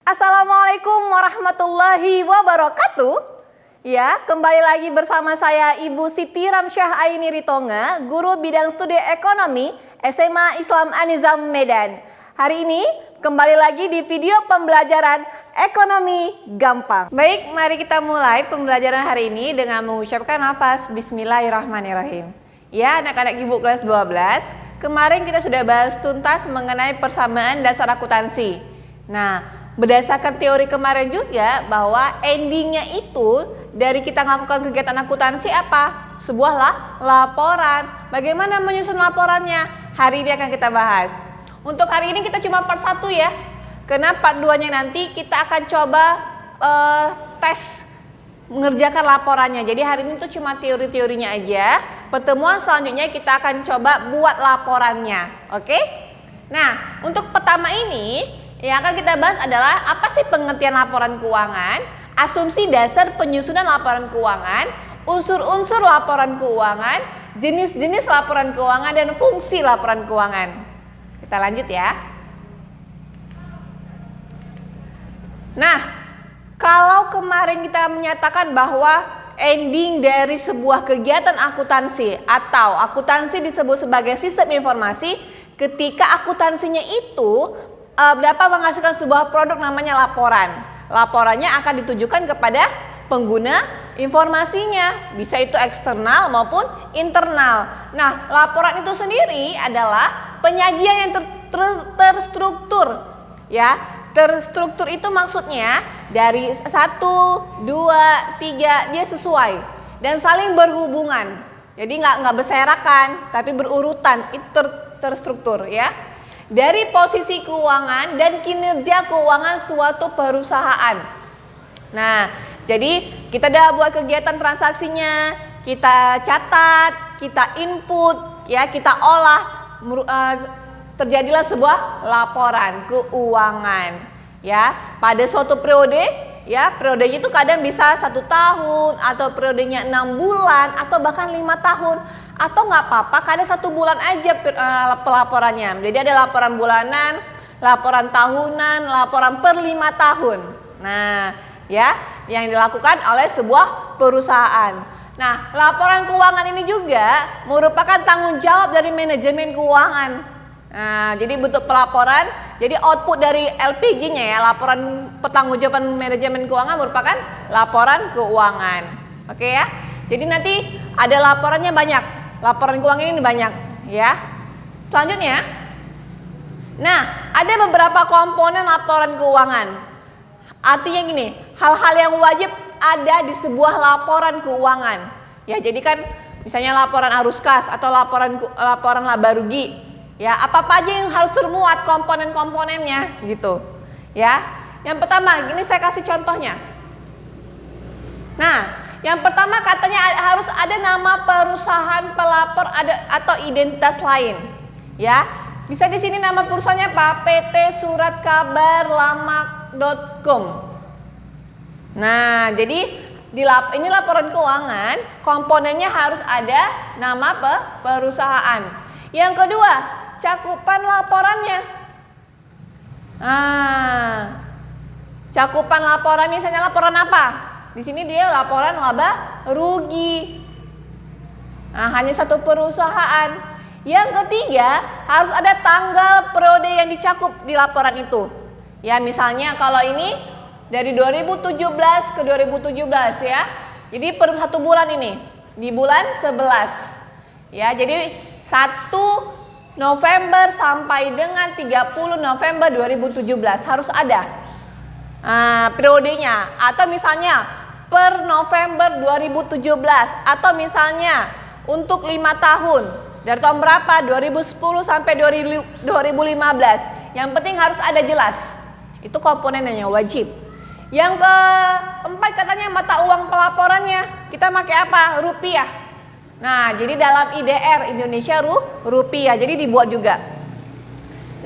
Assalamualaikum warahmatullahi wabarakatuh. Ya, kembali lagi bersama saya Ibu Siti Ramsyah Aini Ritonga, guru bidang studi ekonomi SMA Islam An-Nizam Medan. Hari ini kembali lagi di video pembelajaran ekonomi gampang. Baik, mari kita mulai pembelajaran hari ini dengan mengucapkan lafaz Bismillahirrahmanirrahim. Ya, anak-anak Ibu kelas 12, kemarin kita sudah bahas tuntas mengenai persamaan dasar akuntansi. Nah, berdasarkan teori kemarin juga bahwa endingnya itu dari kita melakukan kegiatan akuntansi apa? Sebuah laporan. Bagaimana menyusun laporannya? Hari ini akan kita bahas. Untuk hari ini kita cuma part 1 ya. Karena part 2-nya nanti kita akan coba tes mengerjakan laporannya. Jadi hari ini tuh cuma teori-teorinya aja. Pertemuan selanjutnya kita akan coba buat laporannya. Oke? Nah, untuk pertama ini yang akan kita bahas adalah apa sih pengertian laporan keuangan, asumsi dasar penyusunan laporan keuangan, unsur-unsur laporan keuangan, jenis-jenis laporan keuangan, dan fungsi laporan keuangan. Kita lanjut ya. Nah, kalau kemarin kita menyatakan bahwa ending dari sebuah kegiatan akuntansi atau akuntansi disebut sebagai sistem informasi ketika akuntansinya itu dapat menghasilkan sebuah produk namanya laporan. Laporannya akan ditujukan kepada pengguna informasinya, bisa itu eksternal maupun internal. Nah, laporan itu sendiri adalah penyajian yang terstruktur. Ya, terstruktur itu maksudnya dari 1, 2, 3 dia sesuai dan saling berhubungan. Jadi nggak berserakan, tapi berurutan. Itu terstruktur ya. Dari posisi keuangan dan kinerja keuangan suatu perusahaan. Nah, jadi kita udah buat kegiatan transaksinya, kita catat, kita input, ya, kita olah, terjadilah sebuah laporan keuangan. Ya, pada suatu periode, ya, periodenya itu kadang bisa 1 tahun atau periodenya 6 bulan atau bahkan 5 tahun. Atau nggak apa-apa, kadang 1 bulan aja pelaporannya. Jadi ada laporan bulanan, laporan tahunan, laporan per 5 tahun. Nah, ya, yang dilakukan oleh sebuah perusahaan. Nah, laporan keuangan ini juga merupakan tanggung jawab dari manajemen keuangan. Nah, jadi bentuk pelaporan, jadi output dari LPG-nya ya, laporan pertanggungjawaban manajemen keuangan merupakan laporan keuangan. Oke ya. Jadi nanti ada laporannya banyak. Laporan keuangan ini banyak ya. Selanjutnya, nah, ada beberapa komponen laporan keuangan. Artinya gini, hal-hal yang wajib ada di sebuah laporan keuangan. Ya, jadi kan misalnya laporan arus kas atau laporan laba rugi. Ya, apa-apa aja yang harus termuat komponen-komponennya gitu. Ya. Yang pertama, gini saya kasih contohnya. Nah, yang pertama katanya harus ada nama perusahaan pelapor atau identitas lain. Ya, bisa di sini nama perusahaannya apa? PT Surat Kabar Lamak.com. Nah, jadi ini laporan keuangan, komponennya harus ada nama perusahaan. Yang kedua, cakupan laporannya. Cakupan laporan misalnya laporan apa? Di sini dia laporan laba rugi. Nah, hanya 1 perusahaan. Yang ketiga, harus ada tanggal periode yang dicakup di laporan itu. Ya, misalnya kalau ini dari 2017 ke 2017 ya. Jadi per 1 bulan ini, di bulan 11. Ya, jadi 1 November sampai dengan 30 November 2017 harus ada periodenya. Atau misalnya per November 2017 atau misalnya untuk 5 tahun dari tahun berapa 2010 sampai 2015. Yang penting harus ada jelas. Itu komponennya wajib. Yang keempat katanya mata uang pelaporannya kita pakai apa? Rupiah. Nah, jadi dalam IDR Indonesia rupiah. Jadi dibuat juga.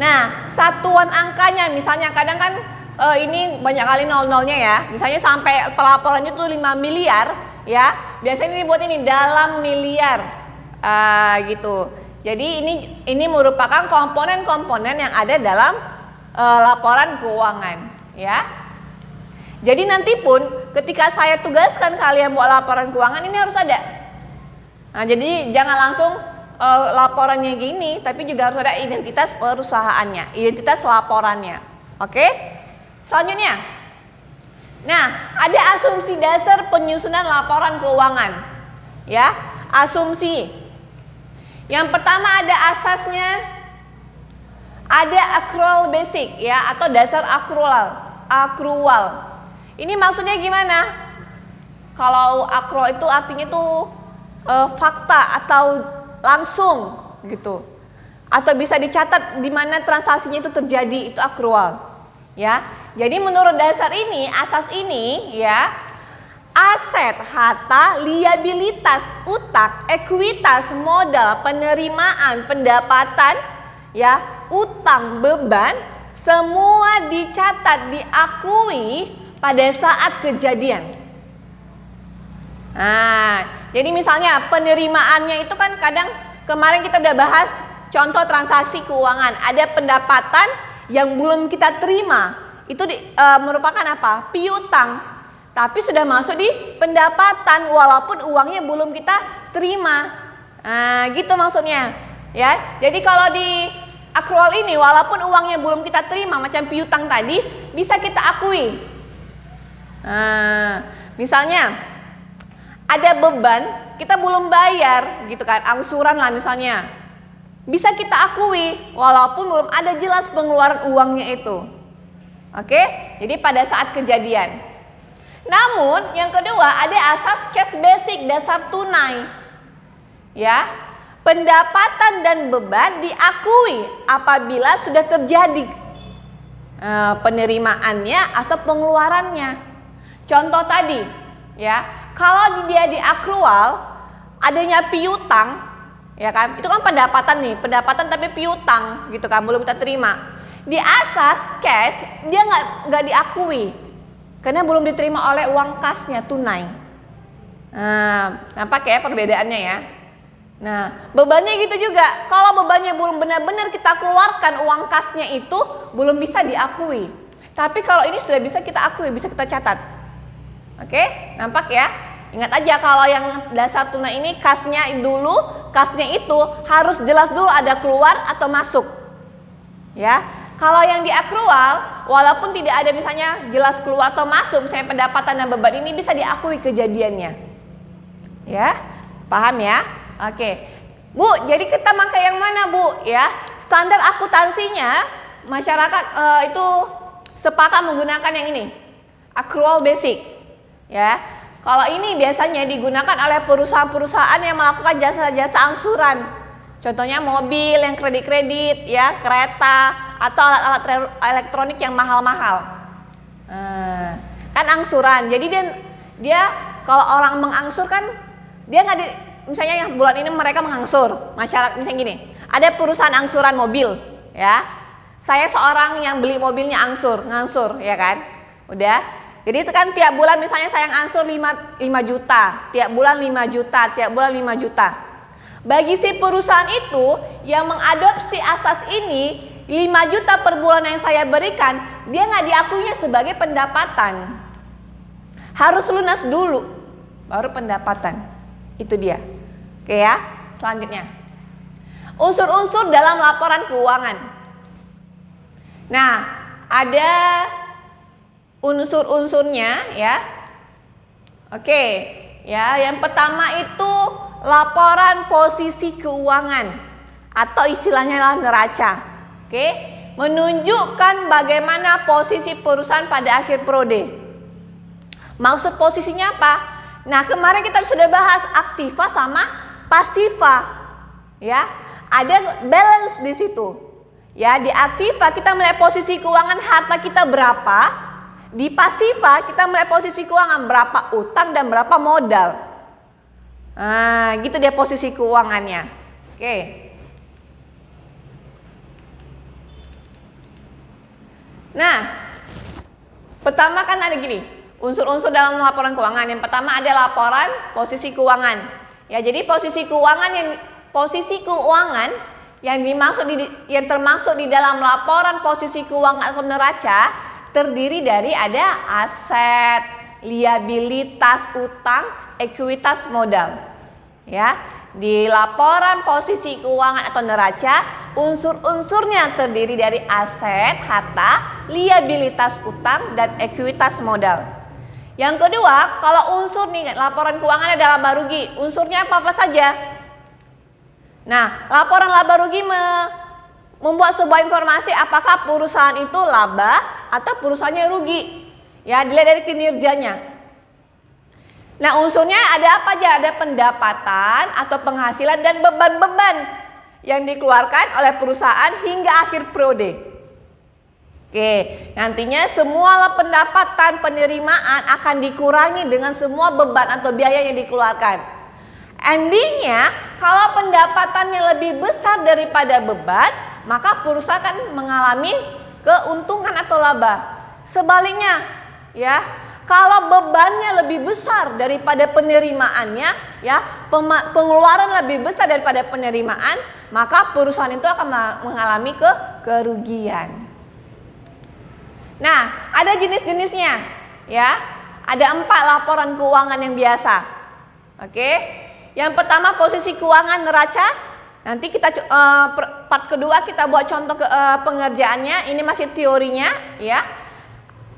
Nah, satuan angkanya misalnya kadang kan ini banyak kali nol-nolnya ya. Misalnya sampai pelaporannya itu 5 miliar ya. Biasanya dibuat ini dalam miliar. Gitu. Jadi ini merupakan komponen-komponen yang ada dalam laporan keuangan ya. Jadi nanti pun ketika saya tugaskan kalian buat laporan keuangan ini harus ada. Nah, jadi jangan langsung laporannya gini, tapi juga harus ada identitas perusahaannya, identitas laporannya. Oke? Selanjutnya. Nah, ada asumsi dasar penyusunan laporan keuangan. Ya, asumsi. Yang pertama ada asasnya, ada accrual basic ya, atau dasar akrual. Ini maksudnya gimana? Kalau accrual itu artinya itu fakta atau langsung gitu, atau bisa dicatat di mana transaksinya itu terjadi, itu accrual ya. Jadi menurut dasar ini, asas ini ya, aset, harta, liabilitas, utang, ekuitas, modal, penerimaan, pendapatan ya, utang, beban, semua dicatat, diakui pada saat kejadian. Nah, jadi misalnya penerimaannya itu kan kadang kemarin kita udah bahas contoh transaksi keuangan. Ada pendapatan yang belum kita terima. Itu merupakan apa? Piutang. Tapi sudah masuk di pendapatan walaupun uangnya belum kita terima. Nah, gitu maksudnya. Ya. Jadi kalau di accrual ini walaupun uangnya belum kita terima macam piutang tadi, bisa kita akui. Nah, misalnya ada beban, kita belum bayar gitu kan, angsuran lah misalnya. Bisa kita akui walaupun belum ada jelas pengeluaran uangnya itu. Oke? Jadi pada saat kejadian. Namun yang kedua ada asas cash basic, dasar tunai. Ya. Pendapatan dan beban diakui apabila sudah terjadi penerimaannya atau pengeluarannya. Contoh tadi, ya. Kalau dia di accrual, adanya piutang, ya kan? Itu kan pendapatan nih, pendapatan tapi piutang, gitu kan? Belum kita terima. Di asas cash dia nggak diakui, karena belum diterima oleh uang kasnya tunai. Nah, nampak ya perbedaannya ya. Nah, bebannya gitu juga. Kalau bebannya belum benar-benar kita keluarkan uang kasnya itu belum bisa diakui. Tapi kalau ini sudah bisa kita akui, bisa kita catat. Oke, nampak ya? Ingat aja kalau yang dasar tunai ini kasnya itu harus jelas dulu ada keluar atau masuk. Ya. Kalau yang di accrual walaupun tidak ada misalnya jelas keluar atau masuk, misalnya pendapatan dan beban ini bisa diakui kejadiannya. Ya. Paham ya? Oke. Bu, jadi kita pakai yang mana, Bu? Ya. Standar akuntansinya masyarakat itu sepakat menggunakan yang ini. Accrual basic. Ya. Kalau ini biasanya digunakan oleh perusahaan-perusahaan yang melakukan jasa-jasa angsuran. Contohnya mobil yang kredit-kredit, ya, kereta, atau alat-alat elektronik yang mahal-mahal. Kan angsuran. Jadi dia kalau orang mengangsur kan dia nggak misalnya yang bulan ini mereka mengangsur. Masyarakat misalnya gini, ada perusahaan angsuran mobil, ya. Saya seorang yang beli mobilnya ngangsur, ya kan? Udah. Jadi itu kan tiap bulan misalnya saya ngangsur 5 juta, tiap bulan 5 juta, tiap bulan 5 juta. Bagi si perusahaan itu yang mengadopsi asas ini, 5 juta per bulan yang saya berikan, dia nggak diakuinya sebagai pendapatan. Harus lunas dulu, baru pendapatan. Itu dia. Oke ya, selanjutnya. Unsur-unsur dalam laporan keuangan. Nah, ada unsur-unsurnya ya. Oke, ya, yang pertama itu laporan posisi keuangan atau istilahnya lah neraca. Oke, menunjukkan bagaimana posisi perusahaan pada akhir periode. Maksud posisinya apa? Nah, kemarin kita sudah bahas aktiva sama pasiva. Ya, ada balance di situ. Ya, di aktiva kita melihat posisi keuangan harta kita berapa. Di pasiva kita melihat posisi keuangan berapa utang dan berapa modal. Nah, gitu dia posisi keuangannya. Oke. Nah, pertama kan ada gini, unsur-unsur dalam laporan keuangan. Yang pertama ada laporan posisi keuangan. Ya, jadi posisi keuangan yang dimaksud yang termasuk di dalam laporan posisi keuangan atau neraca terdiri dari ada aset, liabilitas utang, ekuitas modal. Ya, di laporan posisi keuangan atau neraca, unsur-unsurnya terdiri dari aset, harta, liabilitas utang, dan ekuitas modal. Yang kedua, kalau unsur nih, laporan keuangan ada laba rugi, unsurnya apa-apa saja. Nah, laporan laba rugi membuat sebuah informasi apakah perusahaan itu laba atau perusahaannya rugi. Ya, dilihat dari kinerjanya. Nah, unsurnya ada apa aja? Ada pendapatan atau penghasilan dan beban-beban yang dikeluarkan oleh perusahaan hingga akhir periode. Oke, nantinya semua pendapatan penerimaan akan dikurangi dengan semua beban atau biaya yang dikeluarkan. Endingnya, kalau pendapatannya lebih besar daripada beban, maka perusahaan akan mengalami keuntungan atau laba. Sebaliknya, ya, kalau bebannya lebih besar daripada penerimaannya, ya, pengeluaran lebih besar daripada penerimaan, maka perusahaan itu akan mengalami kerugian. Nah, ada jenis-jenisnya, ya. Ada 4 laporan keuangan yang biasa. Oke. Yang pertama posisi keuangan neraca. Nanti kita part kedua kita buat contoh pengerjaannya. Ini masih teorinya, ya.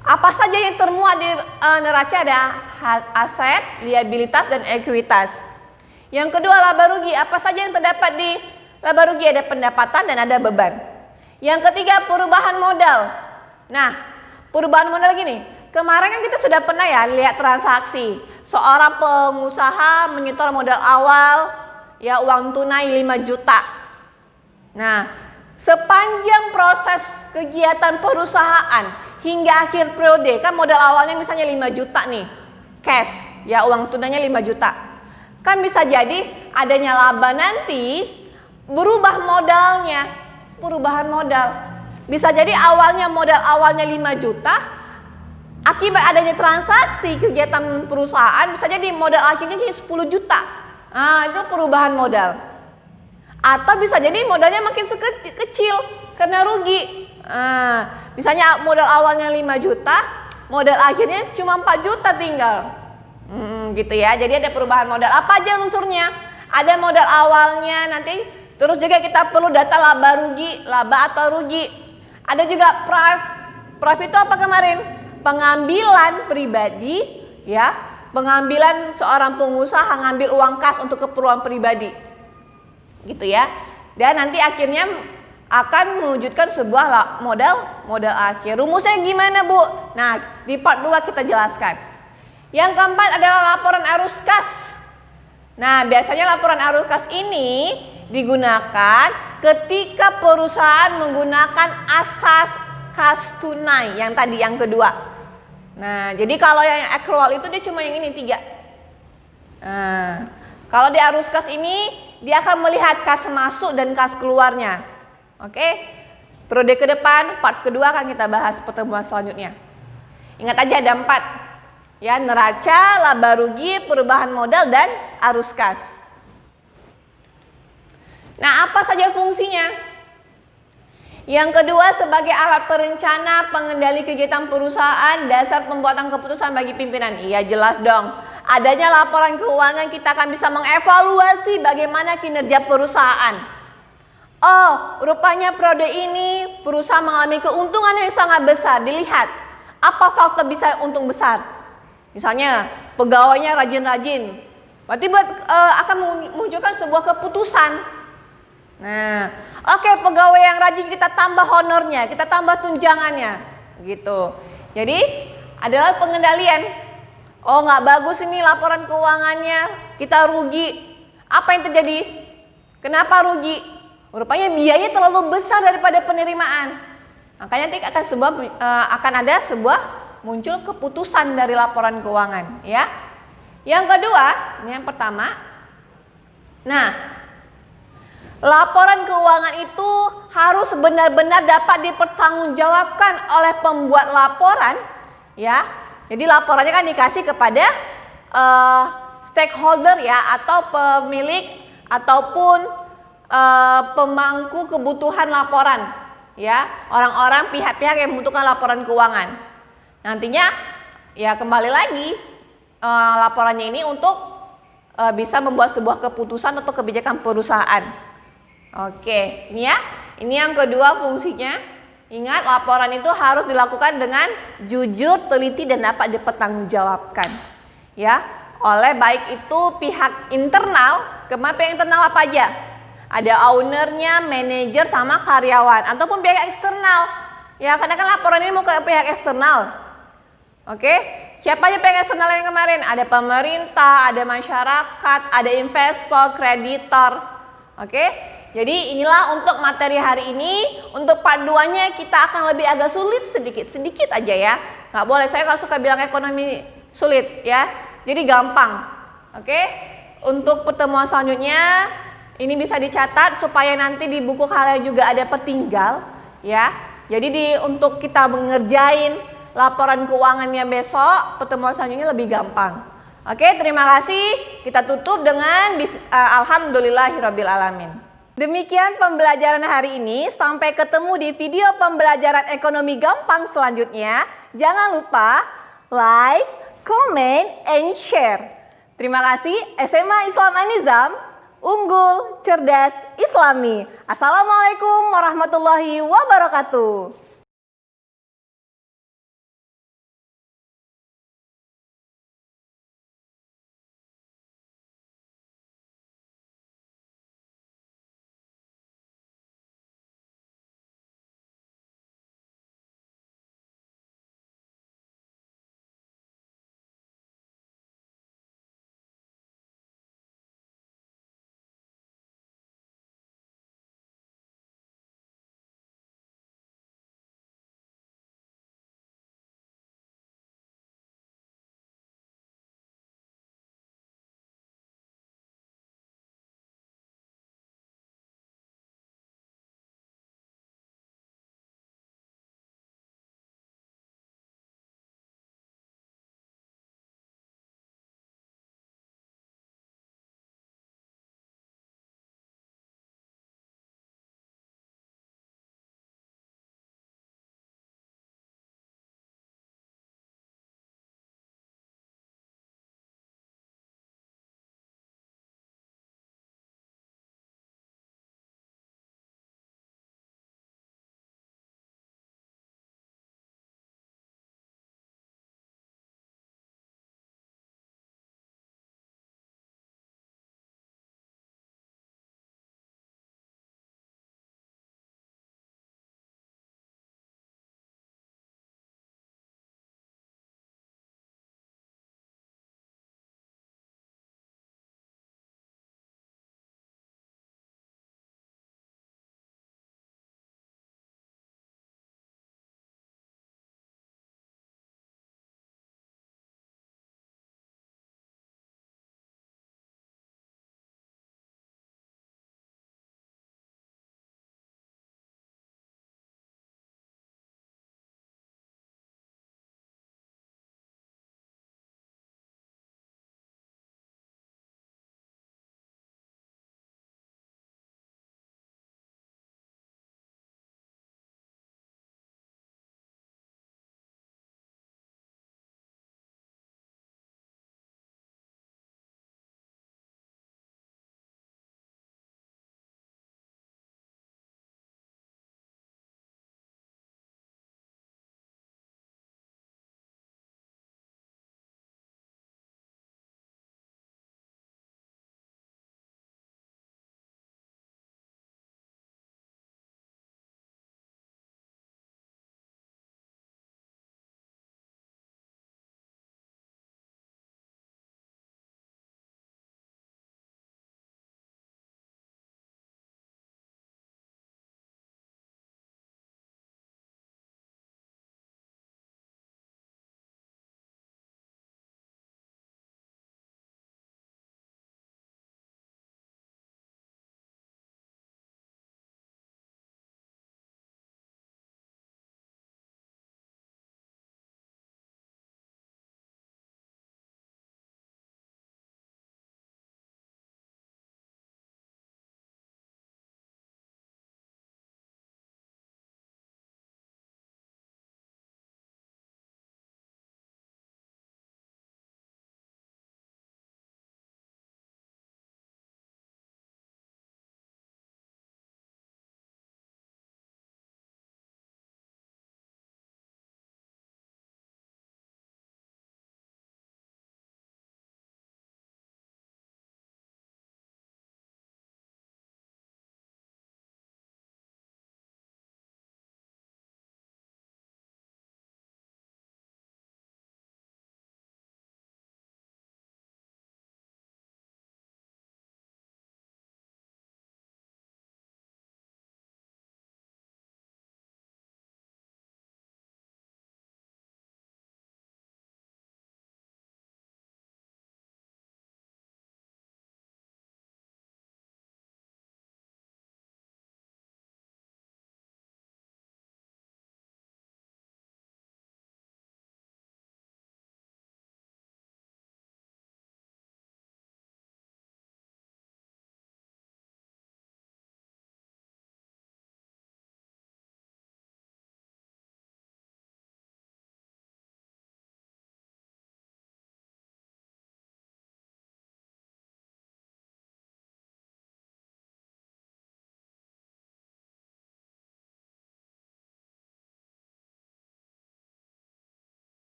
Apa saja yang termuat di neraca? Ada aset, liabilitas, dan ekuitas. Yang kedua laba rugi. Apa saja yang terdapat di laba rugi? Ada pendapatan dan ada beban. Yang ketiga perubahan modal. Nah, perubahan modal gini. Kemarin kan kita sudah pernah ya lihat transaksi. Seorang pengusaha menyetor modal awal, ya, uang tunai 5 juta. Nah, sepanjang proses kegiatan perusahaan hingga akhir periode, kan modal awalnya misalnya 5 juta nih, cash, ya, uang tunainya 5 juta. Kan bisa jadi adanya laba nanti berubah modalnya, perubahan modal. Bisa jadi modal awalnya 5 juta, akibat adanya transaksi kegiatan perusahaan bisa jadi modal akhirnya jadi 10 juta. Nah, itu perubahan modal. Atau bisa jadi modalnya makin kecil karena rugi. Misalnya modal awalnya 5 juta, modal akhirnya cuma 4 juta tinggal. Gitu ya. Jadi ada perubahan modal. Apa aja unsurnya? Ada modal awalnya, nanti terus juga kita perlu data laba rugi, laba atau rugi. Ada juga PRAF itu apa kemarin? Pengambilan pribadi, ya, pengambilan seorang pengusaha ngambil uang kas untuk keperluan pribadi, gitu ya. Dan nanti akhirnya akan mewujudkan sebuah modal akhir. Rumusnya gimana, Bu? Nah, di part 2 kita jelaskan. Yang keempat adalah laporan arus kas. Nah, biasanya laporan arus kas ini digunakan ketika perusahaan menggunakan asas kas tunai yang tadi, yang kedua. Nah, jadi kalau yang accrual itu dia cuma yang ini 3. Nah, kalau di arus kas ini dia akan melihat kas masuk dan kas keluarnya. Oke? Periode ke depan, part kedua akan kita bahas pertemuan selanjutnya. Ingat aja ada 4. Ya, neraca, laba rugi, perubahan modal, dan arus kas. Nah, apa saja fungsinya? Yang kedua, sebagai alat perencana pengendali kegiatan perusahaan, dasar pembuatan keputusan bagi pimpinan. Iya, jelas dong. Adanya laporan keuangan kita akan bisa mengevaluasi bagaimana kinerja perusahaan. Oh, rupanya periode ini perusahaan mengalami keuntungan yang sangat besar. Dilihat, apa faktor bisa untung besar? Misalnya, pegawainya rajin-rajin. Berarti akan memunculkan sebuah keputusan. Nah, oke, pegawai yang rajin kita tambah honornya, kita tambah tunjangannya, gitu. Jadi adalah pengendalian. Oh, nggak bagus ini laporan keuangannya, kita rugi. Apa yang terjadi? Kenapa rugi? Rupanya biaya terlalu besar daripada penerimaan. Makanya nanti akan ada sebuah muncul keputusan dari laporan keuangan, ya. Yang kedua, ini yang pertama. Nah, laporan keuangan itu harus benar-benar dapat dipertanggungjawabkan oleh pembuat laporan, ya. Jadi laporannya kan dikasih kepada stakeholder, ya, atau pemilik ataupun pemangku kebutuhan laporan. ya orang-orang pihak-pihak yang membutuhkan laporan keuangan. Nantinya ya kembali lagi laporannya ini untuk bisa membuat sebuah keputusan atau kebijakan perusahaan. Oke, ini ya. Ini yang kedua fungsinya. Ingat, laporan itu harus dilakukan dengan jujur, teliti dan dapat dipertanggungjawabkan. Ya, oleh baik itu pihak internal, pihak internal apa aja? Ada ownernya, manajer, sama karyawan, ataupun pihak eksternal. Ya, karena kan laporan ini mau ke pihak eksternal. Oke, siapa aja pihak eksternal yang kemarin? Ada pemerintah, ada masyarakat, ada investor, kreditor. Oke, jadi inilah untuk materi hari ini. Untuk paduannya kita akan lebih agak sulit sedikit aja ya. Nggak boleh, saya kalau suka bilang ekonomi sulit ya. Jadi gampang. Oke, untuk pertemuan selanjutnya ini bisa dicatat supaya nanti di buku kalian juga ada petinggal ya. Jadi untuk kita mengerjain laporan keuangannya besok, pertemuan selanjutnya lebih gampang. Oke, terima kasih. Kita tutup dengan alhamdulillahirabbil alamin. Demikian pembelajaran hari ini. Sampai ketemu di video pembelajaran ekonomi gampang selanjutnya. Jangan lupa like, comment, and share. Terima kasih. SMA Islam An-Nizam, unggul, cerdas, islami. Assalamualaikum warahmatullahi wabarakatuh.